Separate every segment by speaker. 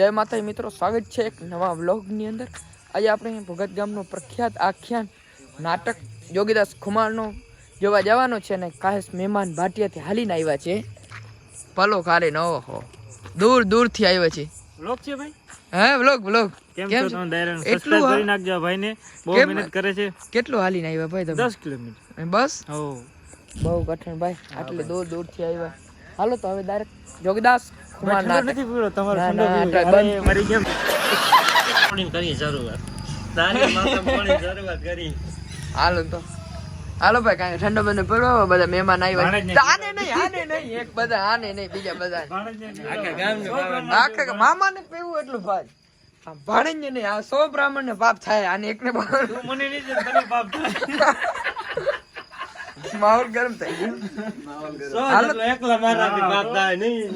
Speaker 1: जय माता मित्रों, स्वागत है एक नवा व्लॉगनी अंदर। आज આપણે ભગત ગામનો પ્રખ્યાત આખ્યાન નાટક જોગીદાસ ખુમારનો જોવા જવાનો છે ને ખાસ મહેમાન ભાટિયાથી હાલીને આવ્યા છે। પલો કાલે નવો હો દૂર દૂરથી આવ્યા છે।
Speaker 2: વ્લોગ છે ભાઈ?
Speaker 1: હા વ્લોગ
Speaker 2: કેમ છો તમે? ડાયરેક્ટ સબસ્ક્રાઇબ કરી નાખજો ભાઈને, બહુ મહેનત કરે છે।
Speaker 1: કેટલું હાલીને આવ્યા ભાઈ તમે?
Speaker 2: 10 કિલોમીટર
Speaker 1: બસ?
Speaker 2: હો,
Speaker 1: બહુ કઠણ ભાઈ, આટલે દૂર દૂરથી આવ્યા। હાલો તો હવે ડાયરેક્ટ જોગીદાસ ખુમાર નાટક
Speaker 2: નથી પીળો તમારો
Speaker 1: ના,
Speaker 2: ઠંડો
Speaker 1: ના,
Speaker 2: પીળો
Speaker 1: બંધ.
Speaker 2: મારી કેમ
Speaker 3: પાણી કરી શરૂઆત નાની માતા પાણી શરૂઆત કરી
Speaker 1: હાલો તો હાલો ભાઈ, કાંઈ ઠંડો બંને પડવા બધા મહેમાન
Speaker 2: ભાણેજ ને
Speaker 1: આવ્યા। આને નહીં એક બધા, આને નહીં બીજા બધા,
Speaker 3: આખા ગામનું
Speaker 1: આખા મામાને પીવું એટલું ભાઈ, આ ભાણેજ ને નહીં, આ 100 બ્રાહ્મણ ને પાપ થાય, આને એકને
Speaker 2: તું મને નહીં છે, તને પાપ થાય।
Speaker 1: માહોલ ગરમ થઈ ગયો।
Speaker 3: હાલો એકલા મારાથી પાપ થાય નહીં।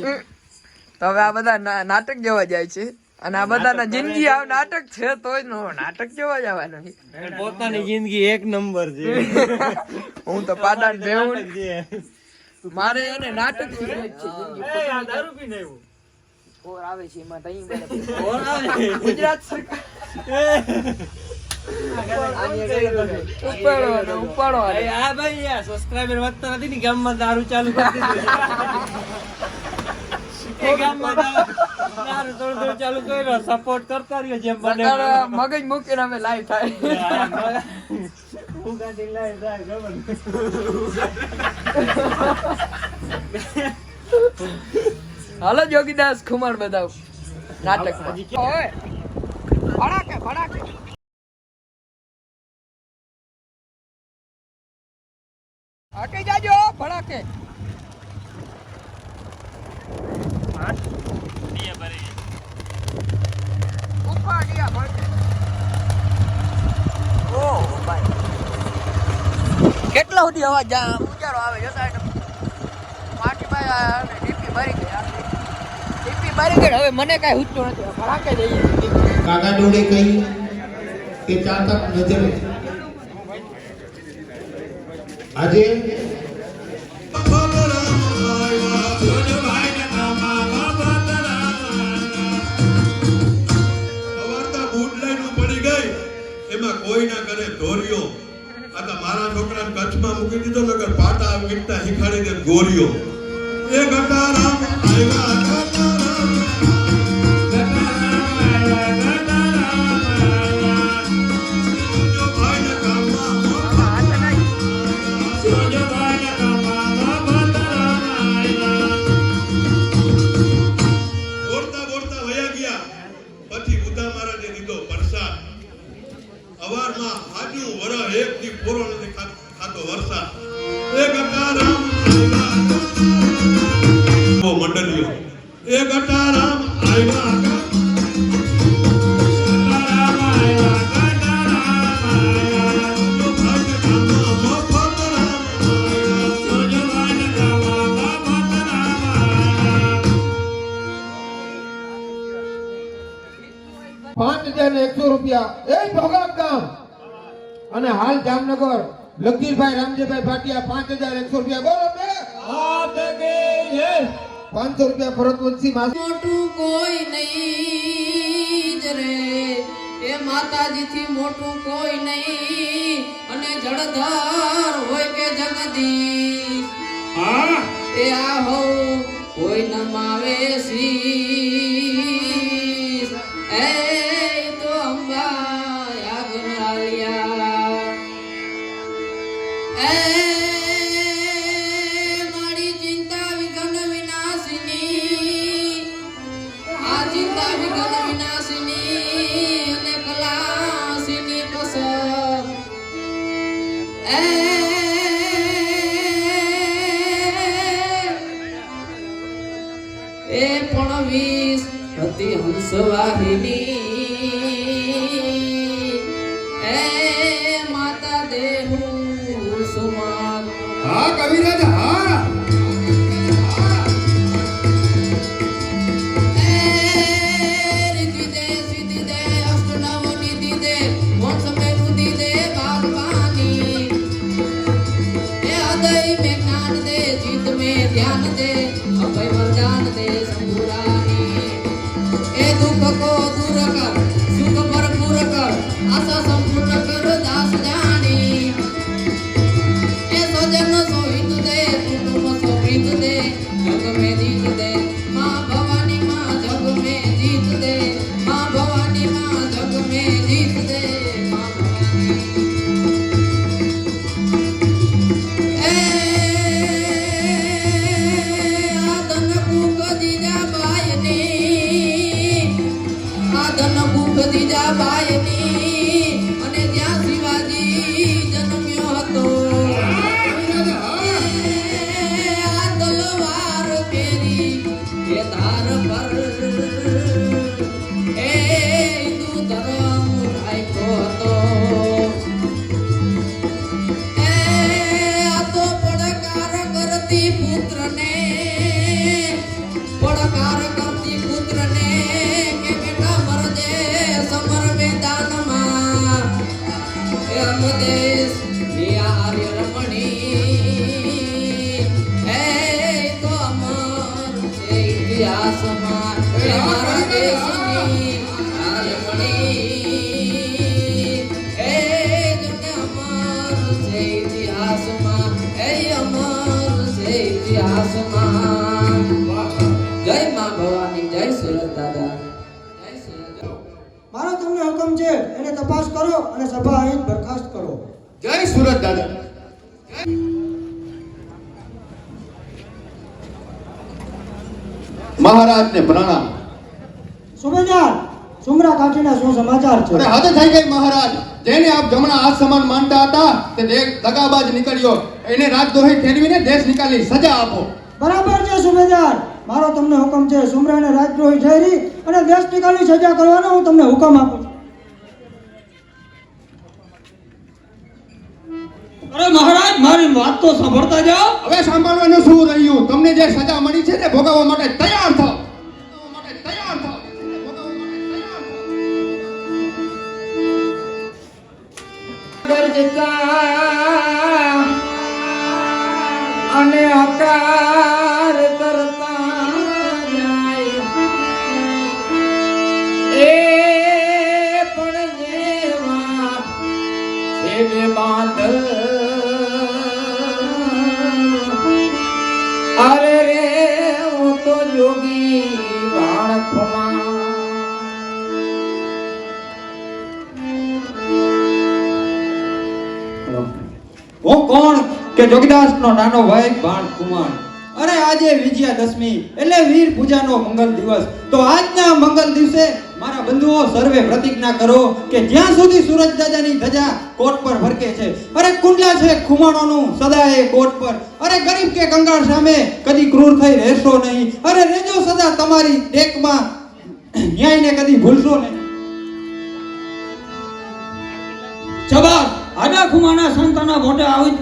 Speaker 1: તો હવે આ બધા નાટક જોવા જાય છે અને આ બધાના જિંદગી આ નાટક છે તોય નો નાટક જોવા જવાનું છે।
Speaker 3: પોતાની જિંદગી એક નંબર છે।
Speaker 1: હું તો પાડાન બેહું
Speaker 3: નાટક છે।
Speaker 1: મારે એને નાટક શીખવું જ છે જિંદગી।
Speaker 2: એ આ દારૂ પીને આવ્યો।
Speaker 1: ઓર આવે છે એમાં તઈ
Speaker 3: ઓર આવે।
Speaker 1: ગુજરાત સરકાર ઉપાડો
Speaker 3: એ આ ભાઈ આ સબસ્ક્રાઇબર વધતા નથી ને, ગામમાં દારૂ ચાલુ કરી દીધું છે। એ ગામમાં દારૂ થોડું ચાલુ કર્યો, સપોર્ટ કરતા રહ્યો જેમ બને એમ।
Speaker 1: મગજ મૂકીને અમે લાઈવ થાય।
Speaker 3: હું કાઢી લાય જાય ખબર
Speaker 1: હાલો જોગીદાસ ખુમાર બતાવ નાટકમાં। ઓય ભડાકે ભડાકે આકે જાજો ભડાકે ઉપાડિયા ભડાકે। ઓ ભાઈ કેટલા સુધી અવાજ ઉજારો આવે જો સાહેબ પાટી ભાઈ ડીપી ભરી ગઈ ડીપી ભરી ગઈ। હવે મને કાંઈ હુજતું નથી, ભડાકે જઈએ।
Speaker 4: કાકા ડોળે કહી કે ચાતક નજરે આજે
Speaker 5: એમાં કોઈ ના કરે ધોરિયો। આ તો મારા છોકરાને કચ્છમાં મૂકી દીધો નગર પાટા વીટતા હિખાડી દે ગોરિયો। એ ગટારામ આવ્યા ગટારામ અવારમાં આજુ વરહ એક થી પૂરો નથી ખાતો વરસાદ। એ ગટારામ આવ્યા મંડળીઓ, એ ગટારામ આવ્યા
Speaker 4: ₹5,100 એ ભોગામ ગામ અને હાલ જામનગર લકીરભાઈ રામજીભાઈ ભાટિયા ₹5,100 બોલો બે ₹500 ભરતવંશી
Speaker 6: મોટું કોઈ નહીં જરે એ માતાજી થી મોટું કોઈ નહીં અને જળધર હોય કે જગદીશ એ આ હો કોઈ નમાવે શીશ એ તો અંબા યાગરાલિયા એ મારી ચિંતા વિઘ્ન વિનાશિની આ ચિંતા વિઘ્ન વિનાશિની અને કલાશિની કસબ એ પણ વીસ હતી હંસવાહિની એ માતા દેહુ સુમાન।
Speaker 4: હા કવિરાજ હા
Speaker 6: ध्यान दे अभय वरदान दे संबुरानी ए એ દુઃખ કો દૂર કર સુખ ભરપૂર કર આશા સંપૂર્ણ કર દાસ જાણી એ સજન સોહિત દે કુટુંબ સોહિત દે જગ में जीत दे माँ भवानी माँ जग में जीत दे माँ भवानी माँ जग में जीत दे माँ भवानी आदन भूख दीजा बायनी आदन भूख दीजा बायनी અને જ્યાં શિવાજી જન્મ્યો હતો આ તલવાર ફેરી એ ધાર પર એ હિન્દુ ધર્મ રાખ્યો હતો એ આ તો પડકાર કરતી પુત્રને પડકાર કરતી પુત્રને કે બેટા મરજે સમર મેદાનમાં એ અનુદેશ નિહાર્ય રમણી એ તો અમર છે ઇતિહાસમાં એ મારા દેશની રમણી એ જને અમર છે ઇતિહાસમાં એ અમર છે ઇતિહાસમાં જય માં ભવાની જય સુરત દાદા જય સુરત
Speaker 7: મારો તમને હુકમ છે એને તપાસ કરો અને સભા અહીં બરખાસ્ત કરો.
Speaker 4: જય સુરત દાદા. મહારાજને પ્રણામ.
Speaker 7: સુબેદાર સુમરા કાઠીના શું સમાચાર છે?
Speaker 4: અરે હદ થઈ ગઈ મહારાજ. જેને આપ જમણા હાથ સમાન માનતા હતા તે દગાબાજ નીકળ્યો. એને રાજદ્રોહી ઠેરવીને દેશ નિકાલી સજા આપો.
Speaker 7: બરાબર છે સુબેદાર. મારો તમને હુકમ છે સુમરાને રાજદ્રોહી ઠેરી અને દેશ નિકાલની સજા કરવાનો હું તમને હુકમ આપું છું.
Speaker 3: અરે મહારાજ મારી વાત તો સાંભળતા જાઓ.
Speaker 4: હવે સાંભળવાનું શું રહ્યું? તમને જે સજા મળી છે તે ભોગવવા માટે તૈયાર થાઓ.
Speaker 1: અને હકાર કરતા જાય એ પણ જેવા છે બે બાંધલ અરે રે હું તો જોગી બાળકમાં
Speaker 8: હું કોણ કે જોગીદાસનો નાનો ભાઈ બાણ કુમાર. અરે આજે વિજયાદશમી એટલે વીર પૂજાનો મંગલ દિવસ. તો આજના મંગલ દિવસે મારા બંધુઓ સર્વે પ્રતિજ્ઞા કરો કે જ્યાં સુધી સૂરજ દાદાની ધજા કોટ પર ફરકે છે, અરે કુંડલા છે ખુમાણોનું સદાય કોટ પર, અરે ગરીબ કે કંગાળ સામે કદી ક્રૂર થઈ રહેશો નહીં, અરે રેજો સદા તમારી ટેકમાં ન્યાયને કદી ભૂલશો નહીં.
Speaker 3: જવાબ આડા ખુમાના સંતાના મોઢે આવી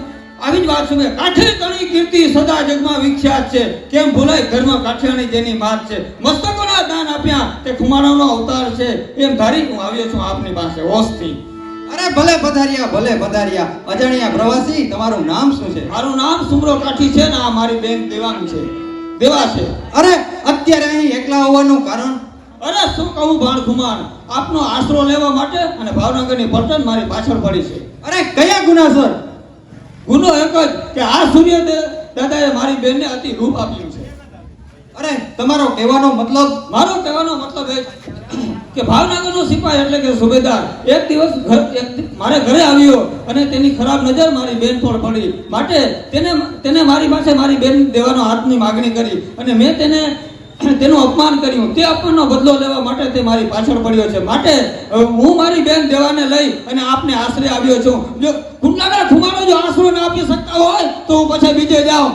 Speaker 3: જ વાત છે. કાઠી તણી કીર્તિ સદા જગમાં વિખ્યાત છે. કેમ ભૂલાય ઘરમાં કાઠિયાની જેની માત છે. મસ્તકોના દાન આપ્યા તે ખુમાણાનો અવતાર છે. એમ ધારી હું આવ્યો છું આપની પાસે હોશથી.
Speaker 8: અરે ભલે પધાર્યા અજાણ્યા પ્રવાસી. તમારું નામ શું છે?
Speaker 3: મારું નામ સુમરો કાઠી છે ને આ મારી બેન દેવાંગ છે. દેવા છે.
Speaker 8: અરે અત્યારે અહીં એકલા હોવાનું કારણ?
Speaker 3: અરે શું કહું ભાણ ખુમાણ, આપનો આશરો લેવા માટે અને ભાવનગરની પલટન મારી પાછળ પડી છે.
Speaker 8: અરે કયા ગુનાસર?
Speaker 3: ગુનો એક જ કે આ સૂર્ય દાદાએ મારી બેનને અતિ રૂપ આપ્યું છે.
Speaker 8: અરે તમારો કહેવાનો મતલબ?
Speaker 3: મારો કહેવાનો મતલબ એ કે ભાવનગરનો સિપાહી એટલે કે સુબેદાર એક દિવસ મારે ઘરે આવ્યો અને તેની ખરાબ નજર મારી બેન પર પડી. માટે તેને મારી પાસે મારી બેન દેવાનો હાથની માગણી કરી અને મેં તેનું અપમાન કર્યું. તે અપમાનનો બદલો લેવા માટે તે મારી પાછળ પડ્યો છે. માટે હું મારી બેન દેવાને લઈ અને આપને આશરે આવ્યો છું. જો કુંડલાના ખુમારો જો આશરો ના આપી શકતા હોય તો હું પછી બીજે જાઉં.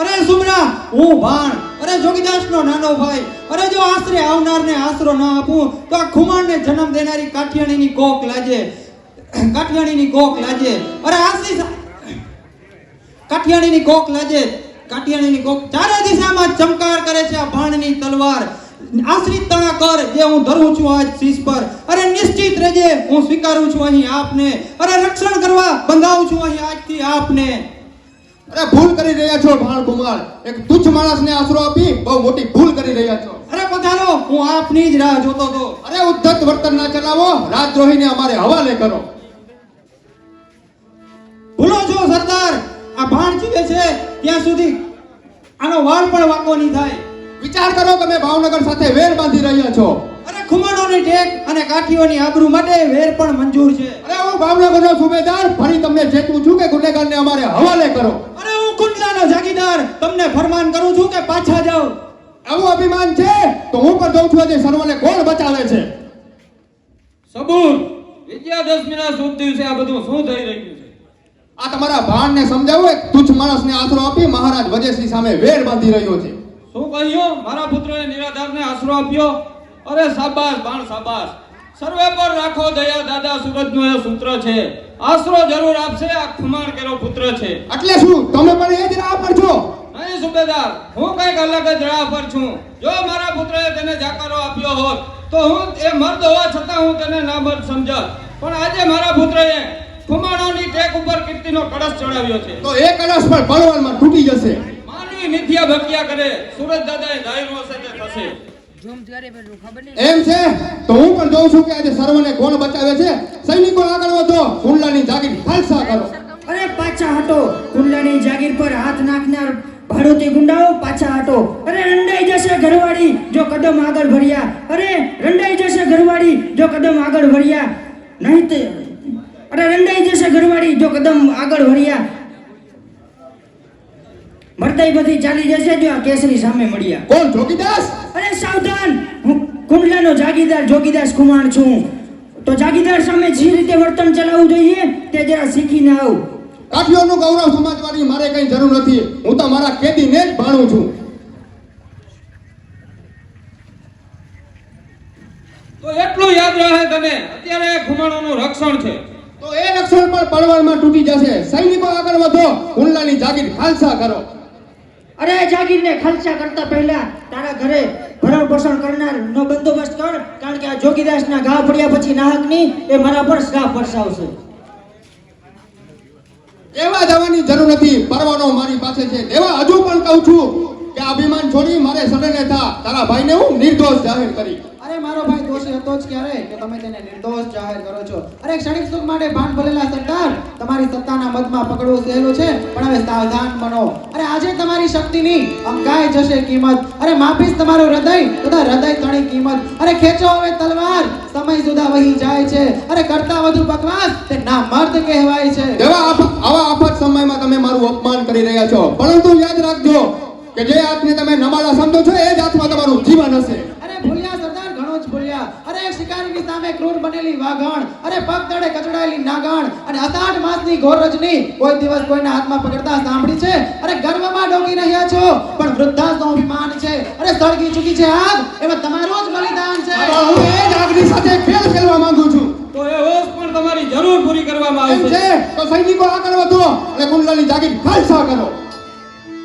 Speaker 8: અરે સુમરા, હું ભાણ, અરે જોગીદાસનો નાનો ભાઈ, અરે જો આશરે આવનારને આશરો ના આપું તો આ ખુમાણને જન્મ દેનારી કાઠિયાણીની કોક લાજે. અરે કાઠિયાણીની કોક ચારે દિશામાં ચમકાર કરે છે આ બાણની તલવાર. આશ્રિત તણા કર જે હું ધરું છું આજ શીશ પર. અરે નિશ્ચિત રહેજે હું સ્વીકારું છું અહીં આપને. અરે રક્ષણ કરવા બંધાવું છું અહીં આજથી આપને.
Speaker 4: અરે ભૂલ કરી રહ્યા છો ભાણ કુમાર. એક તુચ્છ માણસને આશરો આપી બહુ મોટી ભૂલ કરી રહ્યા છો.
Speaker 8: અરે ચાલો, હું આપની જ રાહ જોતો હતો.
Speaker 4: અરે ઉદ્ધત વર્તન ના ચલાવો, રાજદ્રોહીને અમારે હવાલે કરો.
Speaker 8: ભૂલો છો સરદાર, આ ભાણ જીવે છે ત્યાં સુધી આનો વાળ પણ વાંકો નહીં થાય.
Speaker 4: વિચાર કરો કે તમે ભાવનગર સાથે વેર બાંધી રહ્યા છો.
Speaker 8: અરે ખુમાણોની ટેક અને કાઠીઓની આબરૂ માટે વેર પણ મંજૂર છે.
Speaker 4: અરે હું ભાવનગરનો સુબેદાર ફરી તમને ચેતવું છું કે ગુનેગારને અમારે હવાલે કરો.
Speaker 8: અરે હું કુંડલાનો જાગીરદાર તમને ફરમાન કરું છું કે પાછા જાઓ.
Speaker 4: આવું અભિમાન છે તો હું પણ જોઉં છું આજે સર્વને કોણ બચાવે છે.
Speaker 3: સબૂર, વિજયાદશમીના શુભ દિવસે આ બધું શું થઈ રહ્યું છે?
Speaker 4: આ તમારા ભાણને સમજાવો, એક તુચ્છ માણસને આશરો આપી મહારાજ વજયસિંહ સામે વેર બાંધી રહ્યો છે.
Speaker 3: શું કહ્યું? મારા પુત્રએ નિરાધારને આશરો આપ્યો? અરે શાબાશ બાણ શાબાશ. સર્વે પર રાખો દયા, દાદા સુરજનું એ સૂત્ર છે. આશરો જરૂર આપશે, આ ખુમાણ કેરો પુત્ર છે.
Speaker 4: એટલે શું તમે પણ એ જ રાહ પર છો?
Speaker 3: નહીં સુબેદાર, હું કઈક અલગ જ રાહ પર છું. જો મારા પુત્રએ તેને જાકારો આપ્યો હોત તો હું એ મર્દ હોવા છતાં હું તેને ના મર્દ સમજત. પણ આજે મારા પુત્રએ ખુમાણોની ટેક ઉપર કીર્તિનો કળશ ચડાવ્યો છે.
Speaker 4: તો એ કળશ પણ પળવારમાં તૂટી જશે.
Speaker 3: માનવી મિથ્યા ભક્તિયા કરે, સુરજ દાદાએ ધાર્યું હશે તે થશે.
Speaker 4: એમ છે તો હું પણ જોઉં છું કે આજે સર્વને કોણ બચાવે છે. સૈનિકો આગળ વધો, કુંડલાની જાગીર ખાલસા કરો.
Speaker 7: અરે પાછા હટો, કુંડલાની જાગીર પર હાથ નાખનાર ભાડુતી ગુંડાઓ પાછા હટો. અરે રંડાઈ જશે ઘરવાળી જો કદમ આગળ ભર્યા. અરે રંડાઈ જશે ઘરવાળી જો કદમ આગળ ભર્યા. નહીં તે અરે રંડાઈ જશે ઘરવાળી જો કદમ આગળ ભર્યા. મરદાઈ બધી ચાલી જશે જો આ કેસરી સામે મળ્યા.
Speaker 4: કોણ જોગીદાસ?
Speaker 7: અરે સાવધાન, હું કુંડલાનો જાગીરદાર જોગીદાસ ખુમાણ છું. તો જાગીરદાર સામે જે રીતે વર્તન ચલાવવું જોઈએ તે જરા શીખીને આવ.
Speaker 4: કાઠીઓનું ગૌરવ સમાજવાની મારે કઈ જરૂર નથી. હું તો મારા કેદીને જ ભાણું છું.
Speaker 3: તો એટલું યાદ રહે તને, અત્યારે ખુમાણોનું રક્ષણ છે.
Speaker 4: તો એ રક્ષણ પણ પળવારમાં તૂટી જશે. સૈનિકો આગળ વધો, કુંડલાની જાગીર ખાલસા કરો.
Speaker 7: અરે જાગીરને ખાલસા કરતા પહેલા તારા ઘરે ભરણ પોષણ કરનાર નો બંદોબસ્ત કર, કારણ કે આ જોગીદાસના ઘા પડ્યા પછી નાહકની એ મારા પર શ્રાપ વરસાવશે.
Speaker 4: એવા જવાની જરૂર નથી, પરવાનો મારી પાસે છે. દેવા હજુ પણ કહું છું કે અભિમાન છોડી મારે સડને થા. તારા ભાઈને હું નિર્દોષ જાહેર કરી.
Speaker 9: અરે મારો ભાઈ દોષી હતો જ ક્યારે કે તમે તેને નિર્દોષ જાહેર કરો છો? અરે ક્ષણિક સુખ માટે ભાન ભરેલા સરદાર, તમારી સત્તાના મદમાં પકડવું સહેલું છે, પણ હવે સાવધાન બનો. અરે આજે તમારી શક્તિની અંકાઈ જશે કિંમત. અરે માફીશ તમારું હૃદય તથા હૃદય તણી કિંમત. અરે ખેંચો હવે તલવાર, સમય સુધા વહી જાય છે. અરે કરતા વધુ બકવાસ તે નામર્દ કહેવાય છે.
Speaker 4: દેવા આવા આફત સમયમાં તમે મારું અપમાન કરી રહ્યા છો, પરંતુ યાદ રાખજો કે જે હાથને તમે નમાલા સમજો છો એ જ હાથમાં તમારું જીવન હશે.
Speaker 9: અરે ભૂલ્યા સરદાર, ઘણો જ ભૂલ્યા. અરે એક શિકારીની સામે ક્રૂર બનેલી વાઘણ, અરે પગ તળે કચડાયેલી નાગણ અને 8 માસની ઘોર રજની કોઈ દિવસ કોઈના હાથમાં પકડતા સાંભળી છે? અરે ગર્વમાં ડોકી રહ્યા છો, પણ વૃદ્ધાસનો અભિમાન છે. અરે સળગી ચૂકી છે આગ, એમાં તમારું જ બલિદાન છે.
Speaker 4: હું એ જ આગની સાથે ખેલ ખેલવા માંગુ છું.
Speaker 3: તો એ હોશ પણ તમારી જરૂર પૂરી કરવામાં
Speaker 4: એમ
Speaker 3: આવશે.
Speaker 4: છે તો સૈનિકો આગળ વધો અને કુંડલાની જાગીર ખાલસા કરો.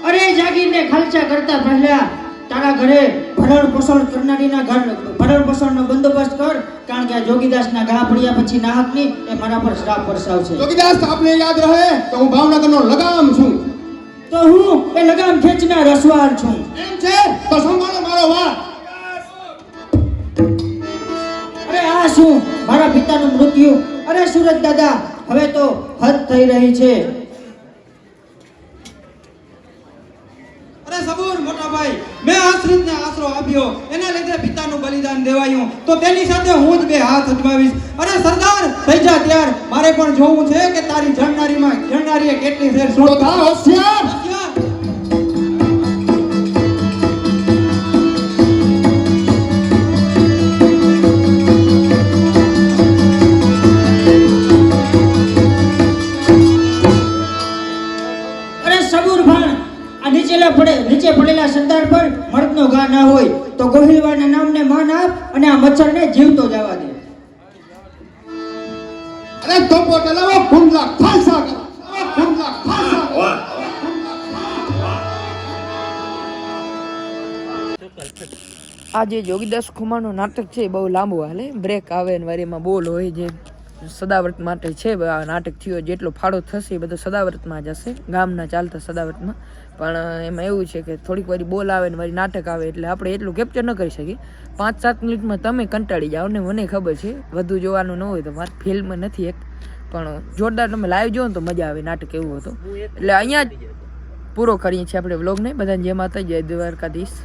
Speaker 7: અરે જાગીરને ખાલસા કરતા પહેલા તારા ઘરે ભરણ પોષણ કરનારીના ઘર ભરણ પોષણનો બંદોબસ્ત કર, કારણ કે આ જોગીદાસના ઘા પડ્યા પછી નાહકની એ મારા પર શ્રાપ વરસાવશે.
Speaker 4: જોગીદાસ આપને યાદ રહે તો હું ભાવનગરનો લગામ છું.
Speaker 7: તો હું એ લગામ ખેંચનાર રસવાળ છું.
Speaker 4: એમ છે તો સંભાળો મારો વાત.
Speaker 7: અરે આ શું, મારા પિતાનું મૃત્યુ? અરે સુરજ દાદા, હવે તો હદ થઈ રહી છે.
Speaker 8: અરે સબૂર મોટા ભાઈ, મેં આશ્રિતને આશરો આપ્યો, એના લીધે પિતાનું બલિદાન દેવાયું, તો તેની સાથે હું જ બે હાથ અજમાવીશ. અરે સરદાર થઈ જા ત્યાર, મારે પણ જોવું છે કે તારી જણનારીએ કેટલી શેર
Speaker 4: તો થા હોશિયાર.
Speaker 7: અરે સબૂર ભાણ, આ નીચે પડેલા સરદાર પર મર્દનો ઘા ના હોય તો ગોહિલવાડના નામને માન આપ અને આ મચ્છરને જીવતો જવા દે.
Speaker 4: અરે ધોપો ચલાવો, કુંડલા ખાલસા કરો. કુંડલા ખાલસા કરો.
Speaker 1: આ જે જોગીદાસ ખુમાણનું નાટક છે એ બહુ લાંબુ હાલે. બ્રેક આવે ને વારીમાં બોલ હોય જે સદાવ્રત માટે છે. આ નાટક થયો જેટલો ફાળો થશે એ બધો સદાવ્રતમાં જ હશે, ગામના ચાલતા સદાવ્રતમાં. પણ એમાં એવું છે કે થોડીક વારી બોલ આવે ને વારી નાટક આવે એટલે આપણે એટલું કેપ્ચર ન કરી શકીએ. 5-7 મિનિટમાં તમે કંટાળી જાઓ ને મને ખબર છે, વધુ જોવાનું ન હોય તો મારી ફિલ્મ નથી એક, પણ જોરદાર તમે લાઈવ જોવો ને તો મજા આવે. નાટક એવું હતું એટલે અહીંયા જ પૂરો કરીએ છીએ આપણે વ્લોગને. બધાને જય માતા, જય દ્વારકાધીશ.